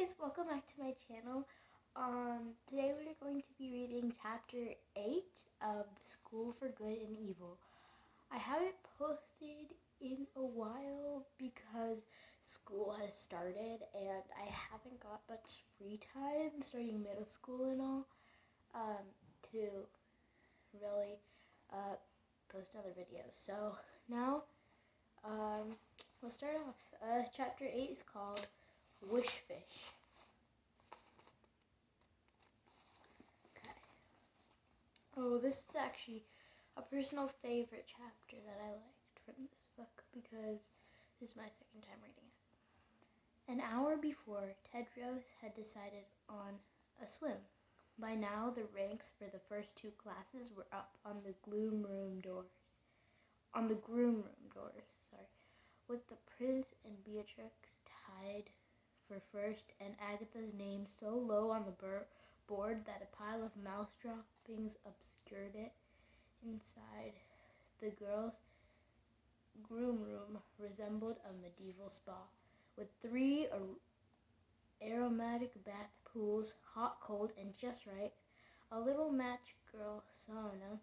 guys, welcome back to my channel. Today we're going to be reading chapter 8 of The School for Good and Evil. I haven't posted in a while because school has started and I haven't got much free time starting middle school and all to really post other videos. So now we'll start off. Chapter 8 is called Wish Fish. Okay. Oh, this is actually a personal favorite chapter that I liked from this book because this is my second time reading it. An hour before, Tedros had decided on a swim. By now, the ranks for the first two classes were up on the groom room doors, with the prince and Beatrix tied for first, and Agatha's name so low on the board that a pile of mouse droppings obscured it. Inside, the girls' groom room resembled a medieval spa, with 3 aromatic bath pools, hot, cold, and just right, a little match girl sauna,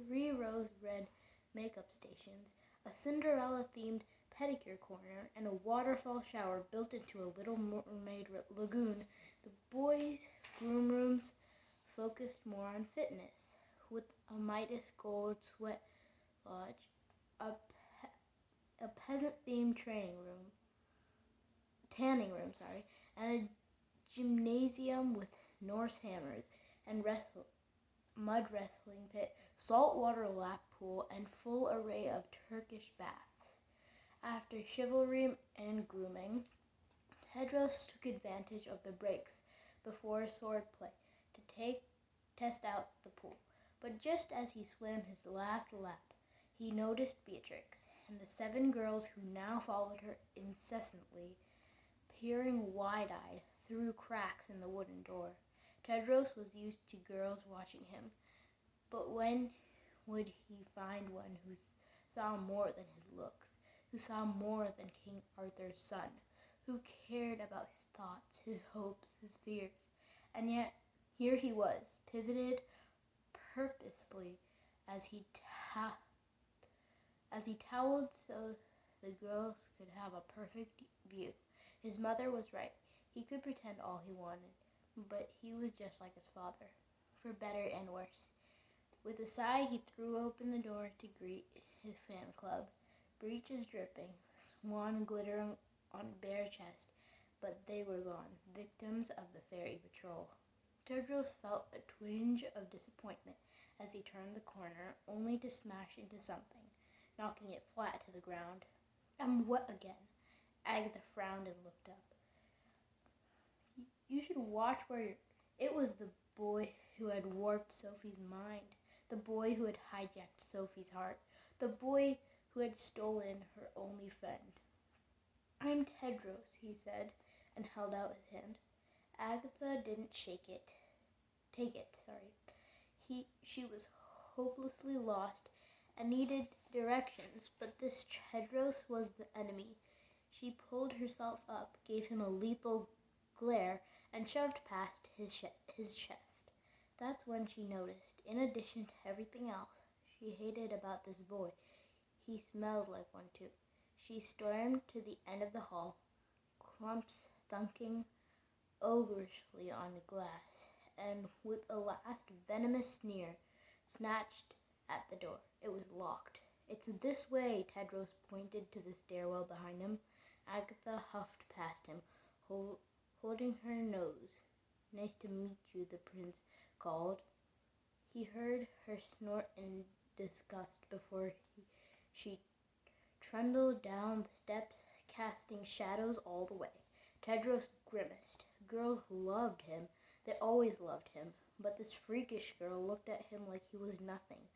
3 rose-red makeup stations, a Cinderella-themed pedicure corner, and a waterfall shower built into a little mermaid lagoon. The boys' groom rooms focused more on fitness, with a Midas gold sweat lodge, a peasant-themed tanning room, and a gymnasium with Norse hammers and mud wrestling pit, saltwater lap pool, and full array of Turkish baths. After chivalry and grooming, Tedros took advantage of the breaks before swordplay to test out the pool. But just as he swam his last lap, he noticed Beatrix and the 7 girls who now followed her incessantly, peering wide-eyed through cracks in the wooden door. Tedros was used to girls watching him, but when would he find one who saw more than his looks, who saw more than King Arthur's son, who cared about his thoughts, his hopes, his fears? And yet, here he was, pivoted purposely as he toweled so the girls could have a perfect view. His mother was right. He could pretend all he wanted, but he was just like his father, for better and worse. With a sigh, he threw open the door to greet his fan club. Breeches dripping, swan glittering on bare chest, but they were gone, victims of the fairy patrol. Tedros felt a twinge of disappointment as he turned the corner, only to smash into something, knocking it flat to the ground. "I'm wet again." Agatha frowned and looked up. "You should watch where you're..." It was the boy who had warped Sophie's mind, the boy who had hijacked Sophie's heart, the boy who had stolen her only friend. "I'm Tedros," he said, and held out his hand. Agatha didn't take it. She was hopelessly lost and needed directions, but this Tedros was the enemy. She pulled herself up, gave him a lethal glare, and shoved past his chest. That's when she noticed, in addition to everything else she hated about this boy, he smelled like one too. She stormed to the end of the hall, clumps thunking ogreishly on the glass, and with a last venomous sneer, snatched at the door. It was locked. "It's this way," Tedros pointed to the stairwell behind him. Agatha huffed past him, holding her nose. "Nice to meet you," the prince called. He heard her snort in disgust before she trundled down the steps, casting shadows all the way. Tedros grimaced. Girls loved him. They always loved him. But this freakish girl looked at him like he was nothing.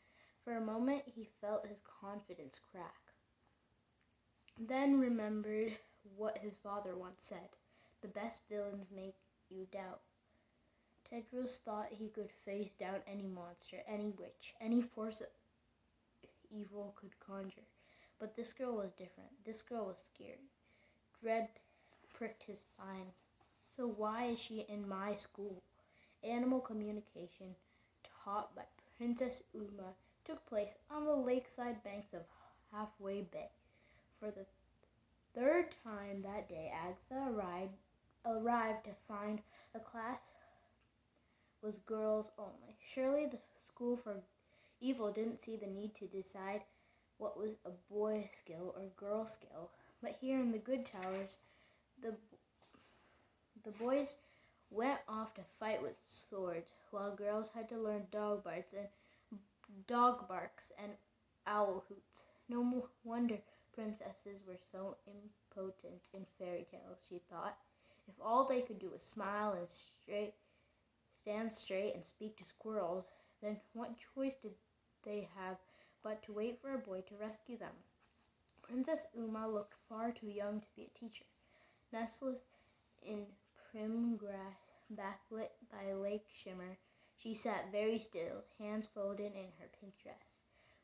For a moment, he felt his confidence crack. Then remembered what his father once said: "The best villains make you doubt." Tedros thought he could face down any monster, any witch, any force evil could conjure. But this girl was different. This girl was scared. Dread pricked his spine. So why is she in my school? Animal communication, taught by Princess Uma, took place on the lakeside banks of Halfway Bay. For the third time that day, Agatha arrived to find a class was girls only. Surely the school for evil didn't see the need to decide what was a boy skill or girl skill. But here in the Good Towers, the boys went off to fight with swords, while girls had to learn dog barks and owl hoots. No wonder princesses were so impotent in fairy tales, she thought. If all they could do was smile and stand straight and speak to squirrels, then what choice did they have but to wait for a boy to rescue them? Princess Uma looked far too young to be a teacher. Nestled in prim grass, backlit by lake shimmer, she sat very still, hands folded in her pink dress,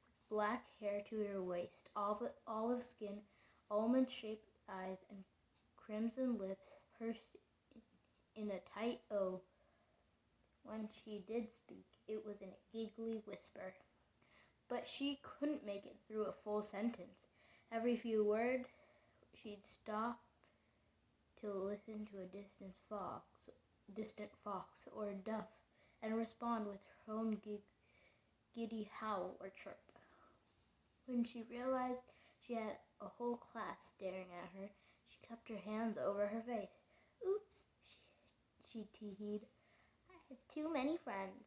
with black hair to her waist, olive skin, almond-shaped eyes, and crimson lips pursed in a tight O. When she did speak, it was in a giggly whisper. But she couldn't make it through a full sentence. Every few words, she'd stop to listen to a distant fox or duff, and respond with her own giddy howl or chirp. When she realized she had a whole class staring at her, she kept her hands over her face. "Oops," she teeheed. "I have too many friends."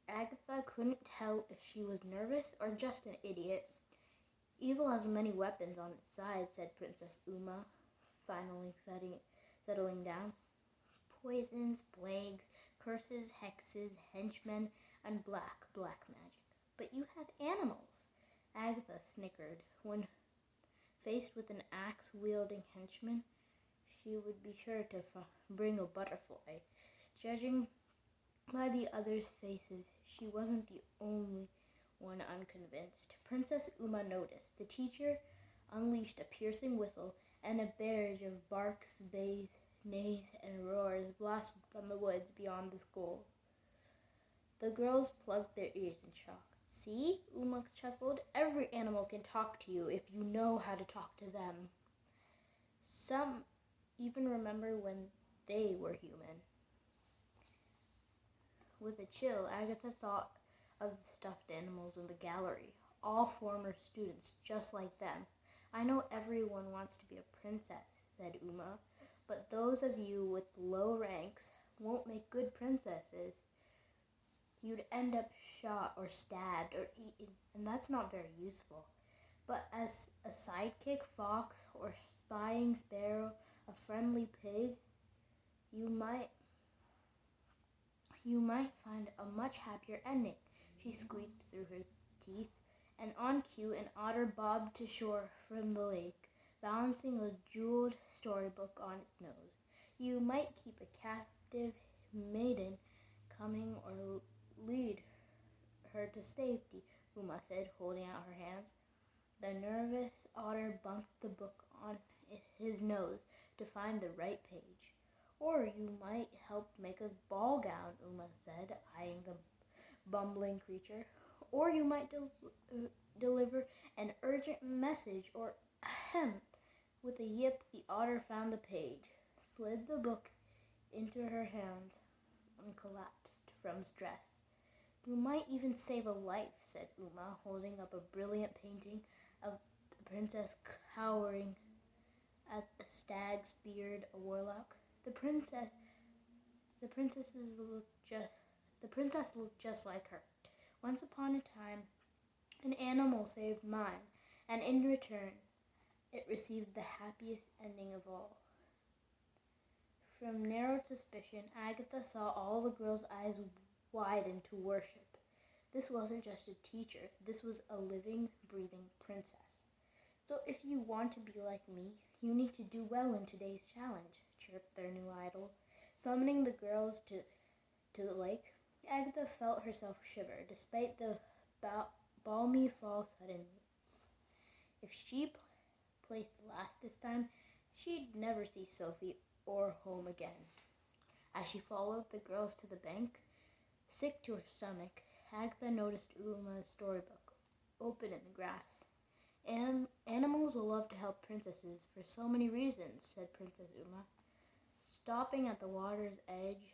Agatha couldn't tell if she was nervous or just an idiot. "Evil has many weapons on its side," said Princess Uma, finally settling down. "Poisons, plagues, curses, hexes, henchmen, and black magic. But you have animals." Agatha snickered. When faced with an axe-wielding henchman, she would be sure to bring a butterfly. Judging by the others' faces, she wasn't the only one unconvinced. Princess Uma noticed. The teacher unleashed a piercing whistle, and a barrage of barks, bays, neighs, and roars blasted from the woods beyond the school. The girls plugged their ears in shock. "See?" Uma chuckled. "Every animal can talk to you if you know how to talk to them. Some even remember when they were human." With a chill, Agatha thought of the stuffed animals in the gallery, all former students just like them. "I know everyone wants to be a princess," said Uma, "but those of you with low ranks won't make good princesses. You'd end up shot or stabbed or eaten, and that's not very useful. But as a sidekick fox or spying sparrow, a friendly pig, you might find a much happier ending." She squeaked through her teeth, and on cue an otter bobbed to shore from the lake, balancing a jeweled storybook on its nose. "You might keep a captive maiden coming or lead her to safety," Uma said, holding out her hands. The nervous otter bumped the book on his nose to find the right page. "Or you might help make a ball gown," Uma said, eyeing the bumbling creature. "Or you might deliver an urgent message, or ahem." With a yip, the otter found the page, slid the book into her hands, and collapsed from stress. "You might even save a life," said Uma, holding up a brilliant painting of the princess cowering as a stag speared a warlock. The princess looked just like her. "Once upon a time, an animal saved mine, and in return, it received the happiest ending of all." From narrowed suspicion, Agatha saw all the girls' eyes widen to worship. This wasn't just a teacher. This was a living, breathing princess. "So if you want to be like me, you need to do well in today's challenge," chirped their new idol. Summoning the girls to the lake, Agatha felt herself shiver, despite the balmy fall suddenly. If she placed last this time, she'd never see Sophie or home again. As she followed the girls to the bank, sick to her stomach, Agatha noticed Uma's storybook open in the grass. Animals love to help princesses for so many reasons, said Princess Uma. Stopping at the water's edge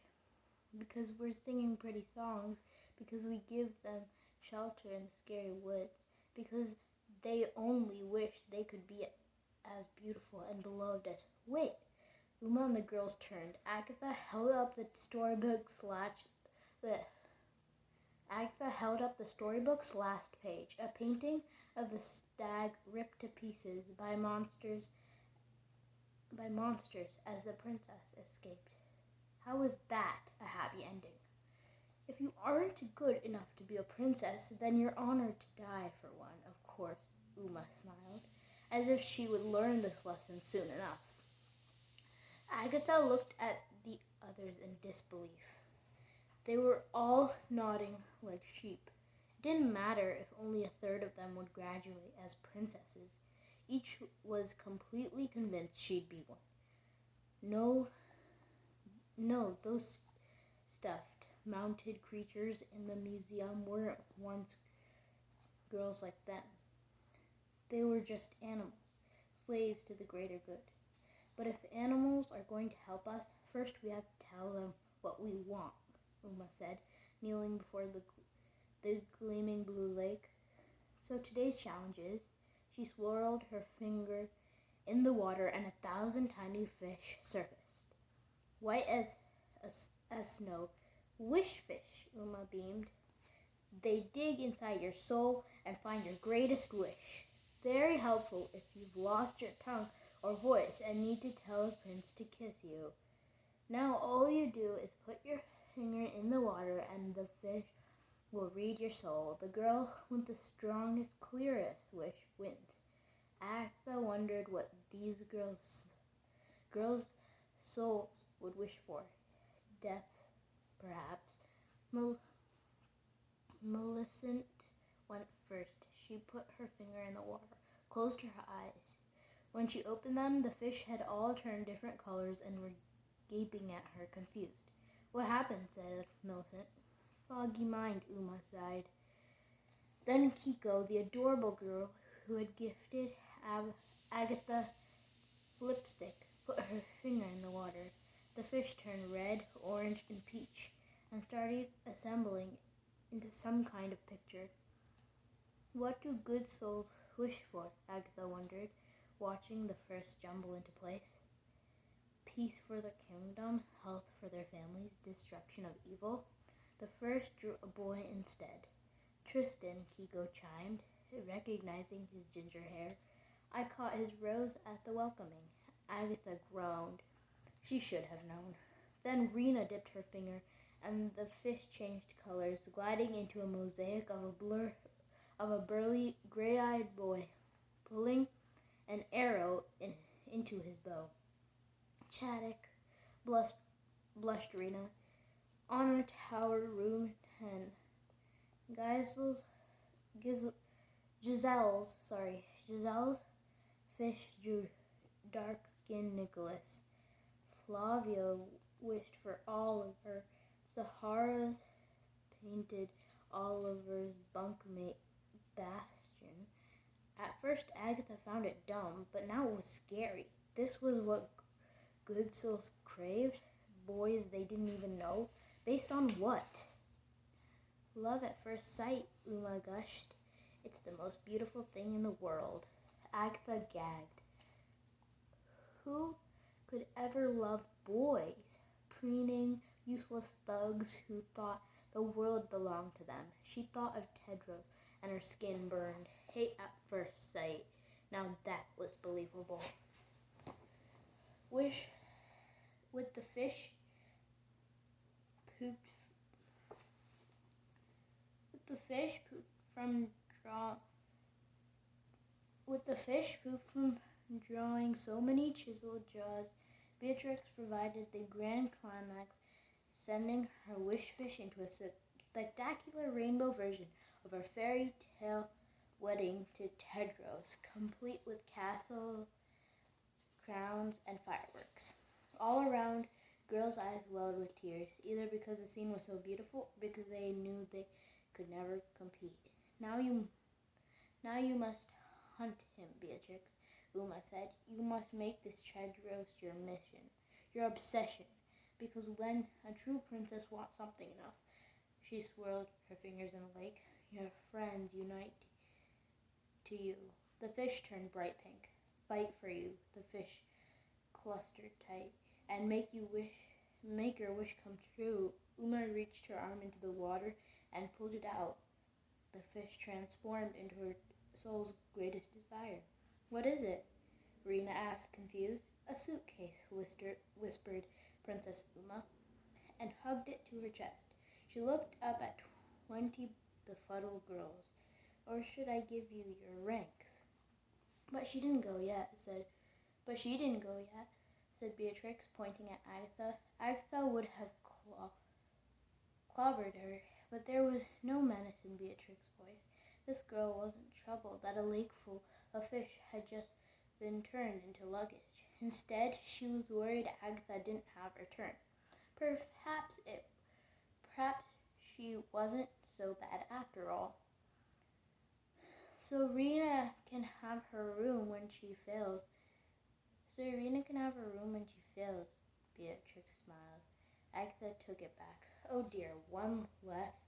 because we're singing pretty songs, because we give them shelter in the scary woods, because they only wish they could be as beautiful and beloved as... Wait! Uma and the girls turned. Agatha held up the storybook's last page, a painting of the stag ripped to pieces by monsters as the princess escaped. How was that a happy ending? If you aren't good enough to be a princess, then you're honored to die for one, of course, Uma smiled, as if she would learn this lesson soon enough. Agatha looked at the others in disbelief. They were all nodding like sheep. It didn't matter if only a third of them would graduate as princesses. Each was completely convinced she'd be one. No, those stuffed, mounted creatures in the museum weren't once girls like them. They were just animals, slaves to the greater good. But if animals are going to help us, first we have to tell them what we want, Uma said, kneeling before the gleaming blue lake. So today's challenge is, she swirled her finger in the water and 1,000 tiny fish surfaced. White as snow. Wish fish, Uma beamed. They dig inside your soul and find your greatest wish. Very helpful if you've lost your tongue or voice and need to tell a prince to kiss you. Now all you do is put your finger in the water and the fish will read your soul. The girl with the strongest, clearest wish wins. Agatha wondered what these girls' souls would wish for. Death, perhaps. Millicent went first. She put her finger in the water, closed her eyes. When she opened them, the fish had all turned different colors and were gaping at her, confused. What happened? Said Millicent. Foggy mind, Uma sighed. Then Kiko, the adorable girl who had gifted Agatha lipstick, put her finger in the water. The fish turned red, orange, and peach, and started assembling into some kind of picture. What do good souls wish for? Agatha wondered, watching the first jumble into place. Peace for their kingdom, health for their families, destruction of evil. The first drew a boy instead. Tristan, Kiko chimed, recognizing his ginger hair. I caught his rose at the welcoming. Agatha groaned. She should have known. Then Rena dipped her finger, and the fish changed colors, gliding into a mosaic of a burly, gray-eyed boy, pulling an arrow into his bow. Chaddock, blushed Rena. Honor Tower Room 10. Giselle's fish drew dark-skinned Nicholas. Flavia wished for Oliver. Sahara's painted Oliver's bunkmate Bastion. At first Agatha found it dumb, but now it was scary. This was what good souls craved? Boys they didn't even know? Based on what? Love at first sight, Uma gushed. It's the most beautiful thing in the world. Agatha gagged. Who could ever love boys? Preening, useless thugs who thought the world belonged to them. She thought of Tedros, and her skin burned. Hate at first sight. Now that was believable. With the fish pooped from drawing so many chiseled jaws, Beatrix provided the grand climax, sending her wish fish into a spectacular rainbow version of her fairy tale wedding to Tedros, complete with castle, crowns, and fireworks. All around, Girls' eyes welled with tears, either because the scene was so beautiful or because they knew they could never compete. Now you must hunt him, Beatrix, Uma said. You must make this tread roast your mission, your obsession, because when a true princess wants something enough, she swirled her fingers in the lake. Your friends unite to you. The fish turned bright pink. Fight for you. The fish clustered tight and make your wish come true. Uma reached her arm into the water and pulled it out. The fish transformed into her soul's greatest desire. What is it? Rena asked, confused. A suitcase, whispered Princess Uma, and hugged it to her chest. She looked up at 20 befuddled girls. Or should I give you your ranks? But she didn't go yet, said Beatrix, pointing at Agatha. Agatha would have clobbered her, but there was no menace in Beatrix's voice. This girl wasn't troubled that a lake full of fish had just been turned into luggage. Instead, she was worried Agatha didn't have her turn. Perhaps she wasn't so bad after all. So Rena can have her room when she fails. Beatrix smiled. Agatha took it back. Oh dear, one left,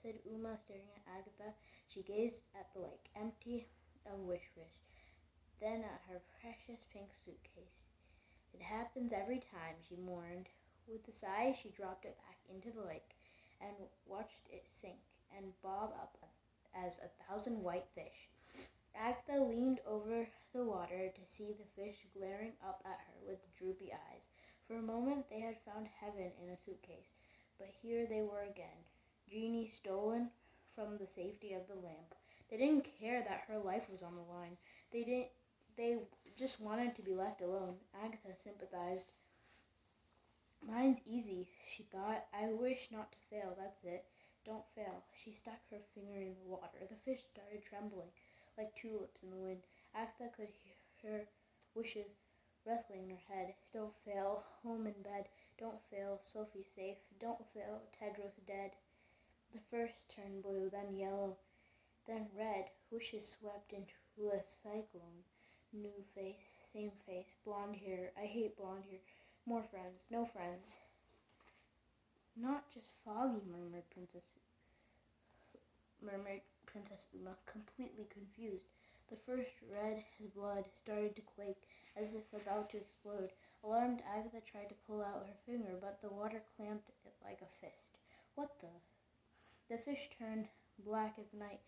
said Uma, staring at Agatha. She gazed at the lake, empty of wish, then at her precious pink suitcase. It happens every time, she mourned. With a sigh, she dropped it back into the lake and watched it sink and bob up as 1,000 white fish. Agatha leaned over the water to see the fish glaring up at her with droopy eyes. For a moment they had found heaven in a suitcase, but here they were again, genie stolen from the safety of the lamp. They didn't care that her life was on the line. They just wanted to be left alone. Agatha sympathized. Mine's easy, she thought. I wish not to fail, that's it. Don't fail. She stuck her finger in the water. The fish started trembling like tulips in the wind. Agatha could hear her wishes wrestling in her head. Don't fail. Home in bed. Don't fail. Sophie safe. Don't fail. Tedros dead. The first turned blue, then yellow, then red. Wishes swept into a cyclone. New face, same face, blonde hair. I hate blonde hair. More friends, no friends. Not just foggy, murmured Princess Uma, completely confused. The first red his blood started to quake, as if about to explode. Alarmed, Agatha tried to pull out her finger, but the water clamped it like a fist. What the? The fish turned black as night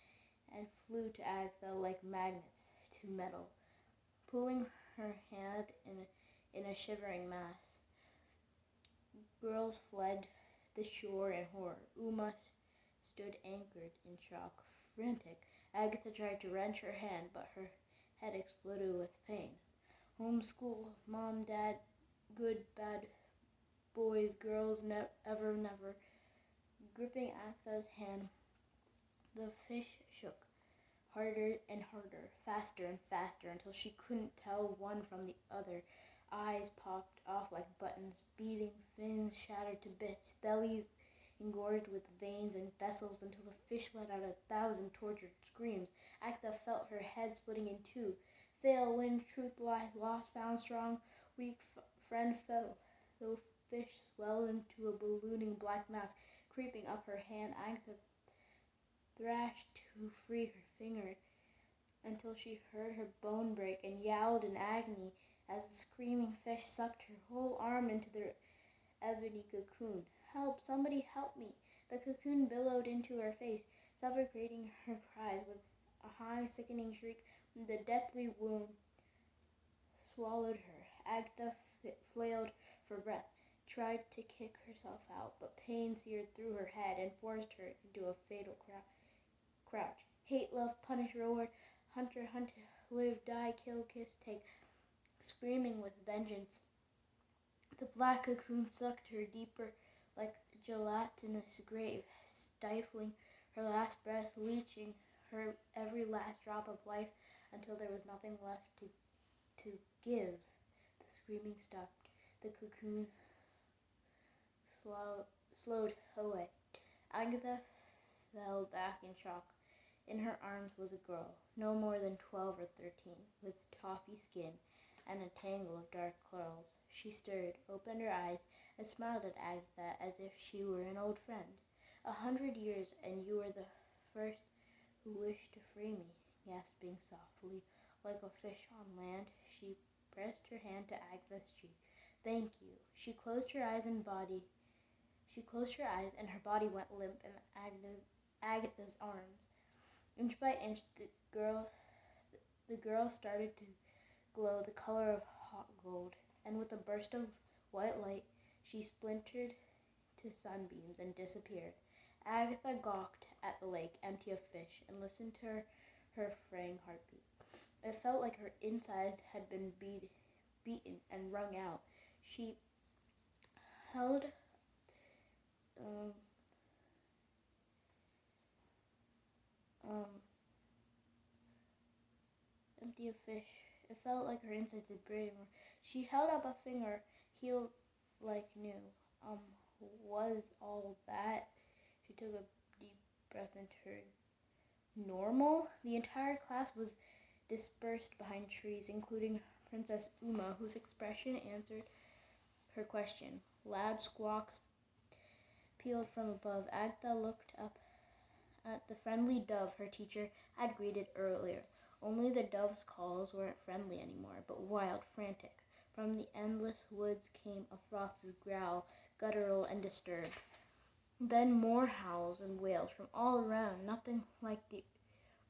and flew to Agatha like magnets to metal, pulling her hand in a shivering mass. Girls fled the shore in horror. Uma stood anchored in shock, frantic. Agatha tried to wrench her hand, but her head exploded with pain. Homeschool, mom, dad, good, bad, boys, girls, never. Gripping Agatha's hand, the fish shook, harder and harder, faster and faster, until she couldn't tell one from the other. Eyes popped off like buttons, beating fins shattered to bits, bellies engorged with veins and vessels until the fish let out 1,000 tortured screams. Agatha felt her head splitting in two. Fail, win, truth, lie, lost, found, strong, weak, friend, foe. The fish swelled into a ballooning black mass, creeping up her hand. Agatha thrashed to free her finger until she heard her bone break and yowled in agony as the screaming fish sucked her whole arm into their ebony cocoon. Help! Somebody help me! The cocoon billowed into her face, suffocating her cries. With a high, sickening shriek, the deathly wound swallowed her. Agatha flailed for breath, tried to kick herself out, but pain seared through her head and forced her into a fatal crouch. Hate, love, punish, reward, hunter, hunt, live, die, kill, kiss, take. Screaming with vengeance, the black cocoon sucked her deeper like a gelatinous grave, stifling her last breath, leeching her every last drop of life until there was nothing left to give. The screaming stopped. The cocoon slowed away. Agatha fell back in shock. In her arms was a girl, no more than 12 or 13, with toffee skin and a tangle of dark curls. She stirred, opened her eyes, and smiled at Agatha as if she were an old friend. 100 years, and you were the first who wished to free me. Gasping softly, like a fish on land, she pressed her hand to Agatha's cheek. Thank you. She closed her eyes, and her body went limp in Agatha's arms. Inch by inch, the girl started to glow the color of hot gold, and with a burst of white light, she splintered to sunbeams and disappeared. Agatha gawked at the lake, empty of fish, and listened to her fraying heartbeat. It felt like her insides had been beaten and wrung out. She held empty of fish. It felt like her insides had breathing. She held up a finger, healed like new. Was all that? She took a deep breath and turned. Normal? The entire class was dispersed behind trees, including Princess Uma, whose expression answered her question. Loud squawks pealed from above. Agatha looked up at the friendly dove her teacher had greeted earlier. Only the dove's calls weren't friendly anymore, but wild, frantic. From the endless woods came a fox's growl, guttural and disturbed. Then more howls and wails from all around, nothing like the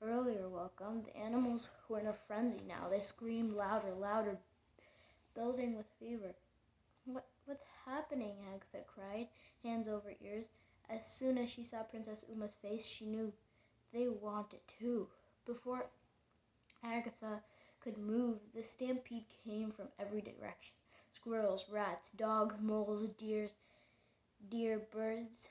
earlier welcome. The animals were in a frenzy now. They screamed louder, building with fever. What's happening? Agatha cried, hands over ears. As soon as she saw Princess Uma's face, she knew they wanted too. Before Agatha could move, the stampede came from every direction. Squirrels, rats, dogs, moles, deer, birds,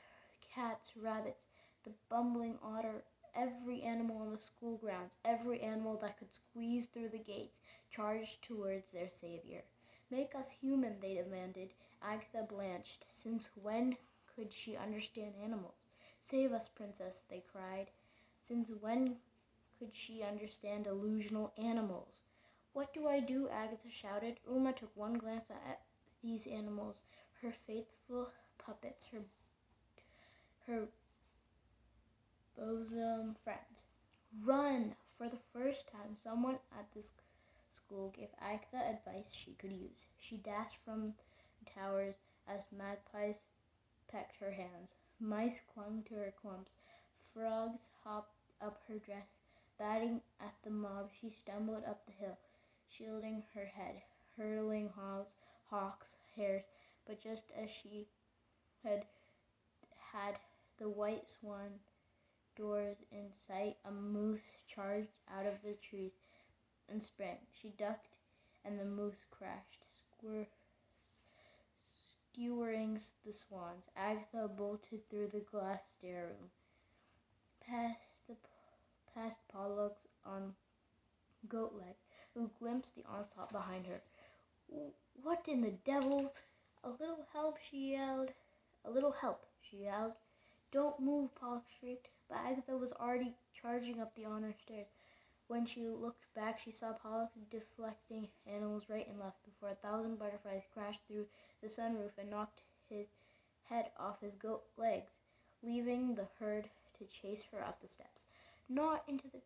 cats, rabbits, the bumbling otter, every animal on the school grounds, every animal that could squeeze through the gates, charged towards their savior. Make us human, they demanded. Agatha blanched. Since when could she understand animals? Save us, princess, they cried. Since when could she understand illusional animals? What do I do? Agatha shouted. Uma took one glance at these animals, her faithful puppets, her bosom friends. Run! For the first time, someone at this school gave Agatha advice she could use. She dashed from the towers as magpies pecked her hands. Mice clung to her clumps. Frogs hopped up her dress. Batting at the mob, she stumbled up the hill, shielding her head, hurling hawks, hares. But just as she had the white swan doors in sight, a moose charged out of the trees and sprang. She ducked, and the moose crashed, skewering the swans. Agatha bolted through the glass stair room, past Pollux on goat legs, who glimpsed the onslaught behind her. What in the devil? A little help, she yelled. A little help, she yelled. Don't move, Pollux shrieked, but Agatha was already charging up the honor stairs. When she looked back, she saw Pollux deflecting animals right and left before 1,000 butterflies crashed through the sunroof and knocked his head off his goat legs, leaving the herd to chase her up the steps. Not into the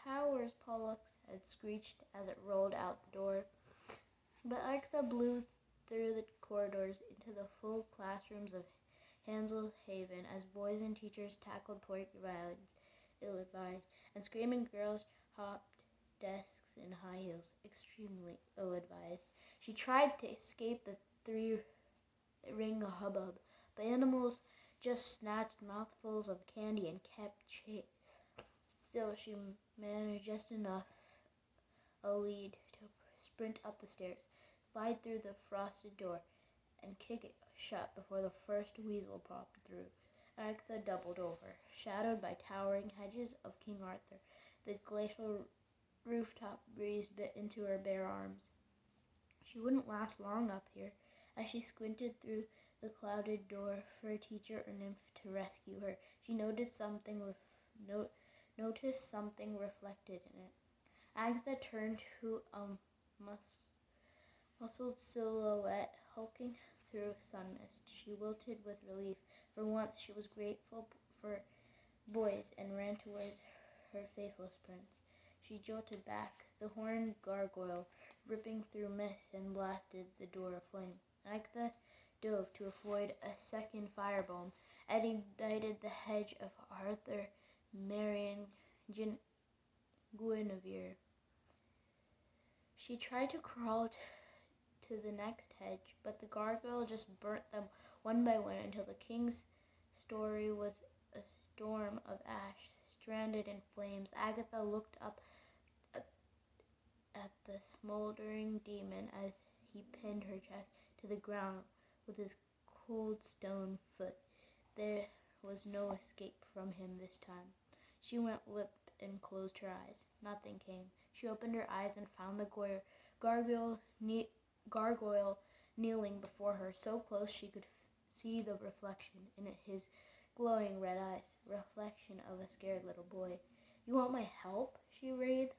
towers, Pollux had screeched as it rolled out the door. But Agatha blew through the corridors into the full classrooms of Hansel's Haven as boys and teachers tackled porcupines, ill-advised, and screaming girls hopped desks in high heels, extremely ill-advised. She tried to escape the three-ring hubbub, but animals just snatched mouthfuls of candy and kept chase. Still, she managed just enough a lead to sprint up the stairs, slide through the frosted door, and kick it shut before the first weasel popped through. Agatha doubled over, shadowed by towering hedges of King Arthur. The glacial rooftop breeze bit into her bare arms. She wouldn't last long up here. As she squinted through the clouded door for a teacher or nymph to rescue her, she noticed something reflected in it. Agatha turned to a muscled silhouette hulking through sun mist. She wilted with relief. For once she was grateful for boys and ran towards her faceless prince. She jolted back, the horned gargoyle ripping through mist and blasted the door aflame. Agatha dove to avoid a second firebomb and ignited the hedge of Arthur, Marion, Guinevere. She tried to crawl to the next hedge, but the gargoyle just burnt them one by one until the king's story was a storm of ash, stranded in flames. Agatha looked up at the smoldering demon as he pinned her chest to the ground with his cold stone foot. There was no escape from him this time. She went limp and closed her eyes. Nothing came. She opened her eyes and found the gargoyle kneeling before her, so close she could see the reflection in his glowing red eyes, reflection of a scared little boy. "You want my help?" she breathed.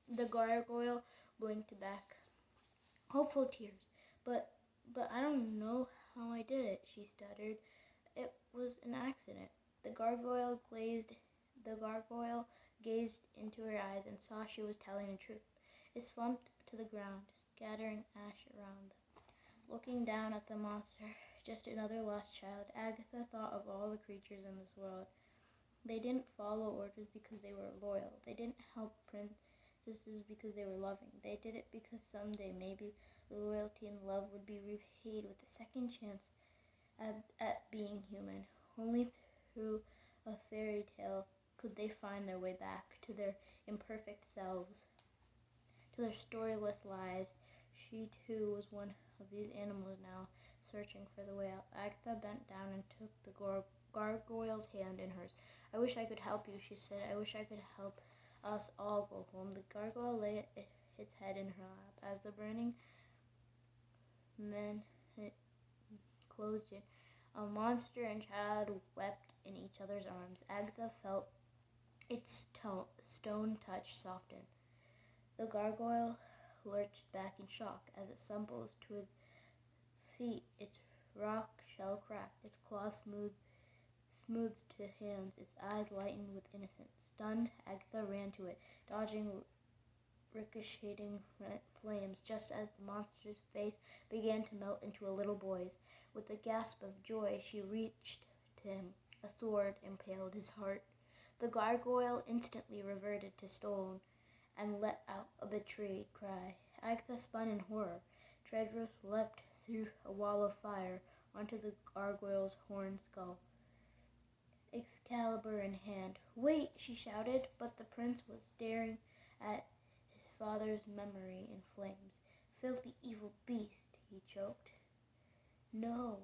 The gargoyle blinked back, hopeful tears. But I don't know how I did it," she stuttered. "It was an accident." The gargoyle gazed into her eyes and saw she was telling the truth. It slumped to the ground, scattering ash around them. Looking down at the monster, just another lost child, Agatha thought of all the creatures in this world. They didn't follow orders because they were loyal. They didn't help princesses because they were loving. They did it because someday maybe the loyalty and love would be repaid with a second chance at being human. Only through a fairy tale could they find their way back to their imperfect selves, to their storyless lives. She too was one of these animals now, searching for the way out. Agatha bent down and took the gargoyle's hand in hers. "I wish I could help you," she said. "I wish I could help us all go home." The gargoyle lay its head in her lap. As the burning men closed in, a monster and child wept in each other's arms. Agatha felt its stone touch soften. The gargoyle lurched back in shock. As it stumbled to its feet, its rock shell cracked, its claws smoothed to hands, its eyes lightened with innocence. Stunned, Agatha ran to it, dodging ricocheting flames just as the monster's face began to melt into a little boy's. With a gasp of joy, she reached to him. A sword impaled his heart. The gargoyle instantly reverted to stone and let out a betrayed cry. Agatha spun in horror. Tedros leapt through a wall of fire onto the gargoyle's horned skull, Excalibur in hand. "Wait!" she shouted, but the prince was staring at his father's memory in flames. "Filthy, evil beast," he choked. "No."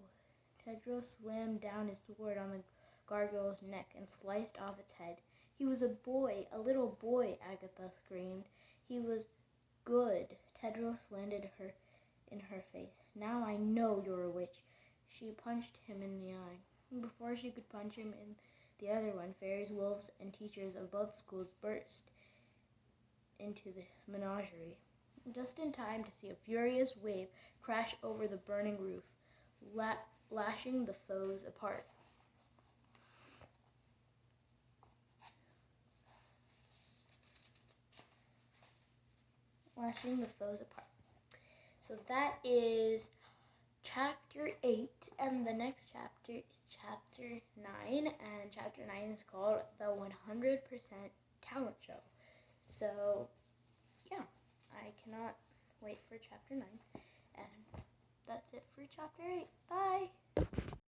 Tedros slammed down his sword on the gargoyle's neck and sliced off its head. "He was a boy, a little boy," Agatha screamed. "He was good." Tedros landed in her face. "Now I know you're a witch." She punched him in the eye. Before she could punch him in the other one, fairies, wolves, and teachers of both schools burst into the menagerie, just in time to see a furious wave crash over the burning roof, lashing the foes apart. So that is chapter 8, and the next chapter is chapter 9, and chapter 9 is called the 100% Talent Show. So, yeah, I cannot wait for chapter 9, and that's it for chapter 8. Bye!